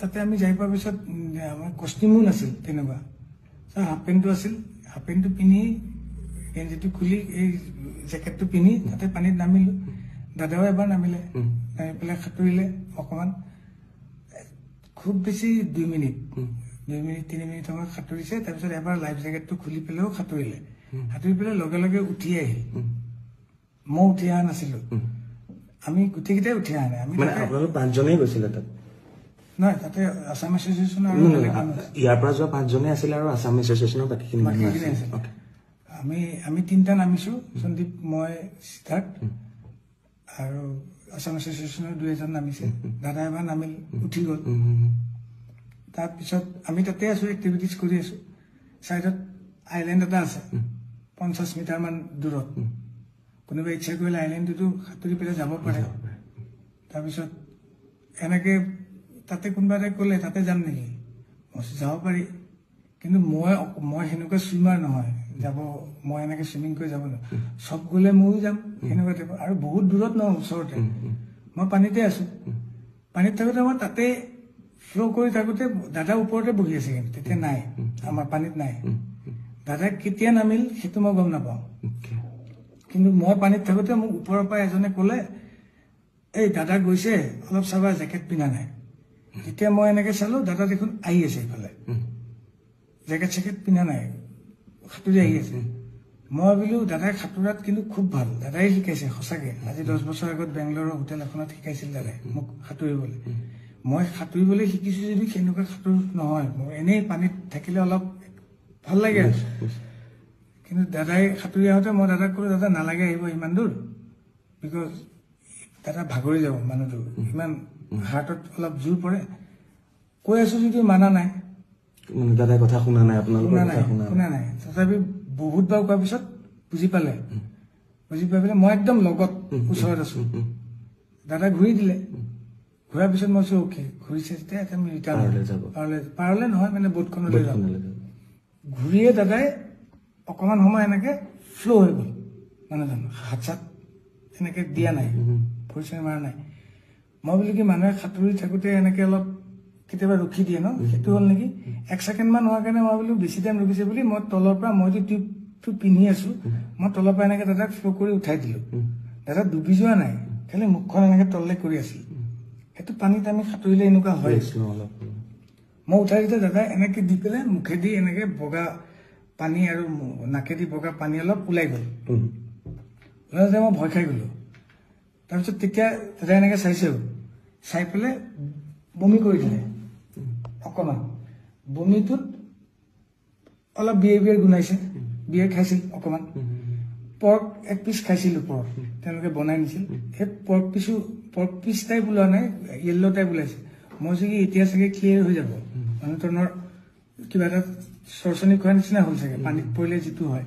তাতে আমি যাই পোৱাৰ পিছত আমাৰ কষ্টিউমো নাছিল তেনেকুৱা হাফ পেণ্টটো আছিল হাফ পেণ্টটো পিন্ধি গেঞ্জিটো খুলি এই জেকেটটো পিন্ধি তাতে পানীত নামিলো দাদাও এবাৰ নামিলে নামি পেলাই সাঁতুৰিলে অকণমান খুব বেছি 2 মিনিট 3 মিনিট সময় সাঁতুৰিছে তাৰপিছত এবাৰ লাইফ জেকেটটো খুলি পেলাইও সাঁতুৰিলে সাঁতুৰি পেলাই লগে লগে উঠি আহিল মই উঠি অহা নাছিলো আমি গোটেইকেইটাই উঠি অহা নাই আমি আপোনালোক 5 জনেই গৈছিলে তাত নহয় তাতে আসাম এছ'চিয়েশ্যন আৰু ইয়াৰ পৰা যোৱা 5 জনে আছিল আৰু আসাম এছ'চিয়েশ্যনৰ বাকীখিনি মানুহ আছিল আমি 3টা নামিছো সন্দীপ মই সিদ্ধাৰ্থ আৰু আসাম এছ'চিয়েশ্যনৰ 2 নামিছে দাদা এবাৰ নামিল উঠি গ'ল তাৰপিছত আমি তাতে আছো এক্টিভিটিজ কৰি আছো চাইডত আইলেণ্ড এটা আছে 50 মিটাৰ মান দূৰত কোনোবা ইচ্ছা কৰিলে আইলেণ্ডটো সাঁতুৰি পেলাই যাব পাৰে তাৰপিছত এনেকে তাতে কোনোবা এটা ক'লে তাতে যাম নেকি মই যাব পাৰি কিন্তু মই সেনেকুৱা ছুইমাৰ নহয় যাব মই এনেকে ছুইমিং কৰি যাব নোৱাৰো সব গ'লে ময়ো যাম সেনেকুৱা টাইপ আৰু বহুত দূৰত নহয় ওচৰতে মই পানীতে আছো পানীত থাকোঁতে মই তাতে ফ্ল' কৰি থাকোঁতে দাদা ওপৰতে বহি আছে কিন্তু তেতিয়া নাই আমাৰ পানীত নাই দাদা কেতিয়া নামিল সেইটো মই গম নাপাওঁ কিন্তু মই পানীত থাকোঁতে মোক ওপৰৰ পৰা এজনে ক'লে এই দাদা গৈছে অলপ চাবা জেকেট পিন্ধা নাই যেতিয়া মই এনেকে চালো দাদা দেখোন আহি আছে ইফালে জেকেট চেকেট পিন্ধা নাই সাঁতুৰি আহি আছে মই ভাবিলো দাদাই সাঁতোৰাত কিন্তু খুব ভাল দাদাই শিকাইছে সঁচাকে আজি 10 বছৰ আগত বেংগলোৰৰ হোটেল এখনত শিকাইছিল দাদাই মোক সাঁতুৰিবলৈ মই সাঁতুৰিবলৈ শিকিছো যদি সেনেকুৱা সাঁতোৰ নহয় মই এনেই পানীত থাকিলে অলপ ভাল লাগে কিন্তু দাদাই সাঁতুৰি আহোঁতে মই দাদাক ক'লো দাদা নালাগে আহিব ইমান দূৰ বিকজ দাদা ভাগৰি যাব মানুহটো ইমান হাৰ্টত অলপ জোৰ পৰে কৈ আছো যদিও মানা নাই দাদাই কথা শুনা নাই আপোনালোকৰ কথা শুনা নাই তথাপি বহুত বাৰ কোৱাৰ পিছত বুজি পালে বুজি পাই পেলাই মই একদম লগত ওচৰত আছো দাদা ঘূৰি দিলে ঘূৰাৰ পিছত মই অ'কে ঘূৰিছে যেতিয়া আমি ৰিটাৰ্ণ পাৰলে নহয় মানে বোটখনলৈ যাম ঘূৰিয়ে দাদাই অকণমান সময় এনেকে ফ্ল' হৈ গ'ল মানুহজন হাত চাত এনেকে দিয়া নাই পৰিচয় মাৰা নাই মই বুলি কি মানুহে সাঁতুৰি থাকোঁতে এনেকে অলপ কেতিয়াবা ৰখি দিয়ে ন সেইটো হ'ল নেকি 1 ছেকেণ্ড মান হোৱাৰ কাৰণে মই বোলো বেছি টাইম ৰখিছে বুলি মই তলৰ পৰা মইতো টিউবটো পিন্ধি আছো মই তলৰ পৰা এনেকে দাদাক ফ্ল' কৰি উঠাই দিলো দাদা ডুবি যোৱা নাই খালি মুখখন এনেকে তললে কৰি আছিল সেইটো পানীত আমি সাঁতুৰিলে এনেকুৱা হয় মই উঠাই দিওঁতে দাদা এনেকে দি পেলাই মুখেদি এনেকে বগা পানী আৰু নাকেদি বগা পানী অলপ ওলাই গ'ল ওলাওঁতে মই ভয় খাই গ'লো তাৰপিছত তেতিয়া দাদা এনেকে চাইছেও চাই পেলাই বমি কৰি দিলে অকণমান বমিটোত অলপ বিয়েৰ গুণাইছে বিয়েৰ খাইছিল অকণমান পৰ্ক 1 পিচ খাইছিল ওপৰত তেওঁলোকে বনাই নিছিল সেই পৰ্ক পিচ টাইপ ওলোৱা নাই য়েল্ল' টাইপ ওলাইছে মই চাগে এতিয়া চাগে ক্লিয়াৰ হৈ যাব মানুহজনৰ কিবা এটা চৰচনি খোৱাৰ নিচিনা হ'ল চাগে পানীত পৰিলে যিটো হয়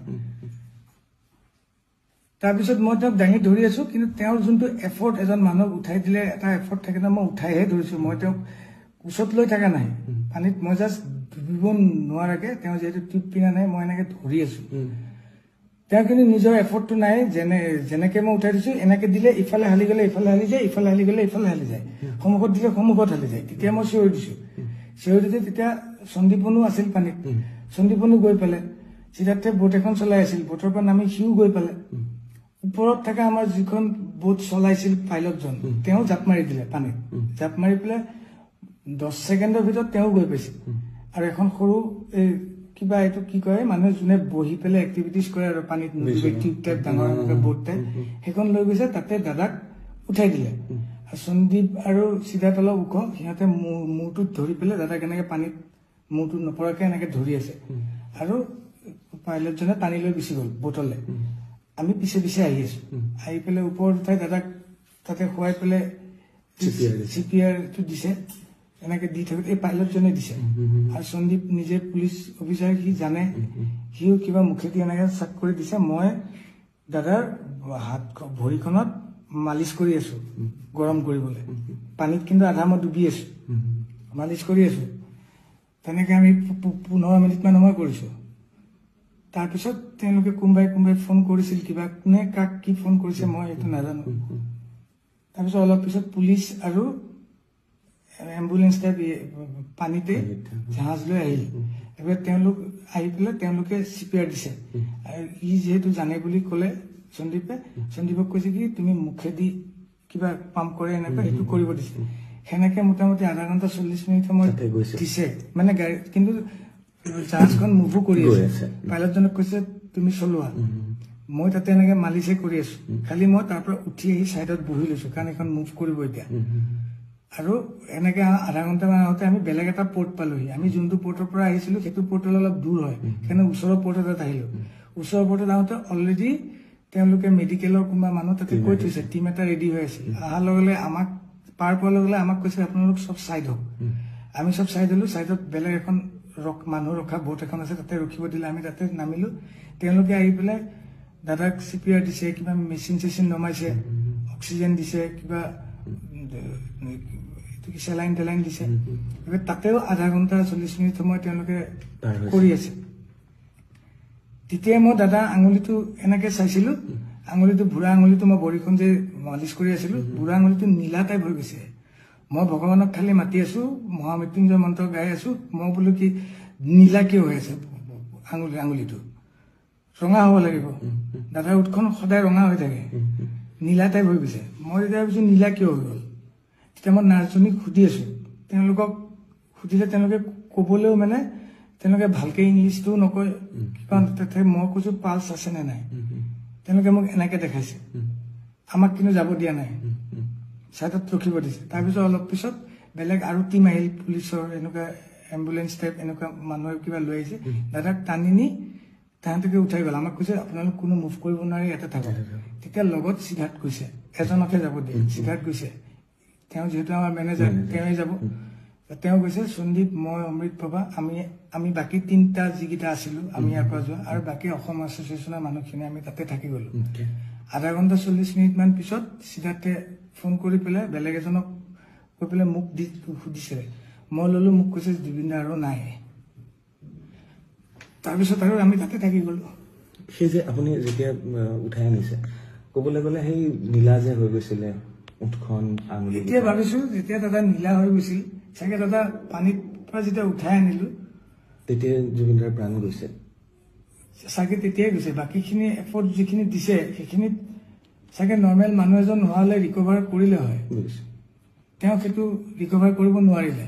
তাৰপিছত মই তেওঁক দাঙি ধৰি আছো কিন্তু তেওঁৰ যোনটো এফৰ্ট এজন মানুহক উঠাই দিলে এটা এফৰ্ট থাকে ন মই উঠাইহে ধৰিছো মই তেওঁক ওচৰত লৈ থকা নাই পানীত মই জাষ্ট ডুবিব নোৱাৰাকে তেওঁ যিহেতু টিউব পিন্ধা নাই মই এনেকে ধৰি আছো তেওঁ কিন্তু নিজৰ এফৰ্টটো নাই যেনেকে মই উঠাই দিছো এনেকে দিলে ইফালে হালি গ'লে ইফালে হালি যায় ইফালে হালি গ'লে ইফালে হালি যায় সন্মুখত দিলে সন্মুখত হালি যায় তেতিয়া মই চিঞৰি দিছো চিঞৰি দিতে তেতিয়া সন্দীপনো আছিল পানীত সন্দীপনো গৈ পালে সিদ্ধাৰ্থে বোট এখন চলাই আছিল বোটৰ পৰা নামি সিও গৈ পালে ওপৰত থকা আমাৰ যিখন বোট চলাইছিল পাইলটজন তেওঁ জাপ মাৰি দিলে পানীত জাপ মাৰি পেলাই 10 ছেকেণ্ডৰ ভিতৰত তেওঁ গৈ পাইছিল আৰু এখন সৰু এই কিবা এইটো কি কয় মানুহে যোনে বহি পেলাই এক্টিভিটিজ কৰে আৰু পানীত টিউব টাইপ ডাঙৰ বোট টাইপ সেইখন লৈ গৈছে তাতে দাদাক উঠাই দিলে সন্দীপ আৰু সিদ্ধাৰ্থ অলপ ওখ সিহঁতে মূৰটোত ধৰি পেলাই দাদাক এনেকে পানীত মূৰটো নপৰাকে এনেকে ধৰি আছে আৰু পাইলটজনে টানি লৈ গুচি গ'ল বোটলে আমি পিছে পিছে আহি আছো আহি পেলাই ওপৰত উঠাই দাদাক তাতে শুৱাই পেলাই চিপিআৰটো দিছে এনেকে দি থাকোঁতে এই পাইলটজনে দিছে আৰু সন্দীপ নিজে পুলিচ অফিচাৰ সি জানে সিও কিবা মুখেদি এনেকে চাক কৰি দিছে মই দাদাৰ হাত ভৰিখনত মালিচ কৰি আছো গৰম কৰিবলৈ পানীত কিন্তু আধা মই ডুবি আছো মালিচ কৰি আছো তেনেকে আমি 15 মিনিট মান সময় কৰিছো তাৰপিছত তেওঁলোকে কোনোবাই ফোন কৰিছিল কিবা কোনে কাক কি ফোন কৰিছে মই এইটো নাজানো তাৰপিছত অলপ পিছত পুলিচ আৰু এম্বুলেন্স টাইপ পানীতে জাহাজ লৈ আহিল এবাৰ তেওঁলোক আহি পেলাই তেওঁলোকে চিপিআৰ দিছে আৰু ই যেহেতু জানে বুলি ক'লে সন্দীপক কৈছে কি তুমি মুখেদি কিবা পাম্প কৰে এনেকুৱা সেইটো কৰিব দিছে সেনেকে মোটামুটি আধা ঘণ্টা 40 মিনিট সময় দিছে মানে গাড়ী কিন্তু জাহাজখন মুভো কৰি আছে পাইলটজনক কৈছে তুমি চলোৱা মই তাতে এনেকে মালিচে কৰি আছো খালি মই তাৰ পৰা উঠি আহি সাইডত বহি লৈছো কাৰণ এখন মুভ কৰিব এতিয়া আৰু এনেকে আধা ঘণ্টা মান আগতে আমি বেলেগ এটা পোৰ্ট পালোহি আমি যোনটো পোৰ্টৰ পৰা আহিছিলো সেইটো পোৰ্টলৈ অলপ দূৰ হয় সেইকাৰণে ওচৰৰ পোৰ্ট এটাত আহিলো ওচৰৰ পোৰ্টত আহোঁতে অলৰেডি তেওঁলোকে মেডিকেলৰ কোনোবা মানুহ তাতে কৈ থৈছে টিম এটা ৰেডি হৈ আছে অহাৰ লগে আমাক পাৰ পোৱাৰ লগে আমাক কৈছে আপোনালোক চব চাইড হওক আমি চব চাইড হলো চাইডত বেলেগ এখন মানুহ ৰখা বোট এখন আছে তাতে ৰখিব দিলে আমি তাতে নামিলো তেওঁলোকে আহি পেলাই দাদাক চিপিআৰ দিছে কিবা মেচিন চেচিন নমাইছে অক্সিজেন দিছে কিবা চেলাইন টেলাইন দিছে তাতেও আধা ঘণ্টা 40 মিনিট সময় তেওঁলোকে কৰি আছে তেতিয়া মই দাদা আঙুলিটো এনেকে চাইছিলো আঙুলিটো বুঢ়া আঙুলিটো মই বৰিখন যে মালিচ কৰি আছিলো বুঢ়া আঙুলিটো নীলা টাইপ হৈ গৈছে মই ভগৱানক খালি মাতি আছো মহামৃত্যুঞ্জয় মন্ত্ৰ গাই আছো মই বোলো কি নীলা কিয় হৈ আছে আঙুলিটো ৰঙা হ'ব লাগিব দাদাৰ উঠখন সদায় ৰঙা হৈ থাকে নীলা টাইপ হৈ গৈছে মই তেতিয়া ভাবিছো নীলা কিয় হৈ গ'ল তেতিয়া মই নাৰ্ছজনীক সুধি আছো তেওঁলোকক সুধিলে তেওঁলোকে ক'বলৈও মানে তেওঁলোকে ভালকে ইংলিছটোও নকয় কাৰণ তাতে মই কৈছো পালছ আছে নে নাই তেওঁলোকে মোক এনেকে দেখাইছে আমাক কিন্তু যাব দিয়া নাই সাইডত ৰখিব দিছে তাৰপিছত অলপ পিছত বেলেগ আৰু টিম আহিল পুলিচৰ এনেকুৱা এম্বুলেন্স টাইপ এনেকুৱা মানুহে কিবা লৈ আহিছে দাদাক টানি নি তাহাঁতকে উঠাই গ'ল আমাক কৈছে আপোনালোক কোনো মুভ কৰিব নোৱাৰি ইয়াতে থাকক তেতিয়া লগত সিদ্ধাৰ্থ গৈছে এজনকে যাব দিয়ে সিদ্ধাৰ্থ গৈছে তেওঁ যিহেতু আমাৰ মেনেজাৰ তেওঁই যাব তেওঁ কৈছে সন্দীপ মই অমৃত বাবা আমি বাকি তিনটা যিকেইটা আছিলো আমি ইয়াৰ পৰা যোৱা আৰু বাকি অসম এছ'চিয়েশ্যনৰ মানুহখিনি আমি তাতে থাকি গ'লো আধা ঘণ্টা 40 মিনিট মান পিছত সিদ্ধাৰ্থে ফোন কৰি পেলাই বেলেগ এজনক কৈ পেলাই মোক সুধিছে মই ললো মোক কৈছে জুবিনদা আৰু নাই তাৰপিছত আৰু আমি তাতে থাকি গ'লো সেই যে আপুনি যেতিয়া উঠাই আনিছে ক'বলৈ গ'লে সেই নীলা যে হৈ গৈছিলে উঠখন আঙুলি এতিয়া ভাবিছো যেতিয়া দাদা নীলা হৈ গৈছিল চাগে দাদা পানীৰ পৰা যেতিয়া উঠাই আনিলো তেতিয়া জুবিনদাৰ প্ৰাণ গৈছে চাগে তেতিয়াই গৈছে বাকীখিনি এফৰ্ট যিখিনি দিছে সেইখিনিত চাগে নৰ্মেল মানুহ এজন হোৱালে ৰিকভাৰ কৰিলে হয় তেওঁ সেইটো ৰিকভাৰ কৰিব নোৱাৰিলে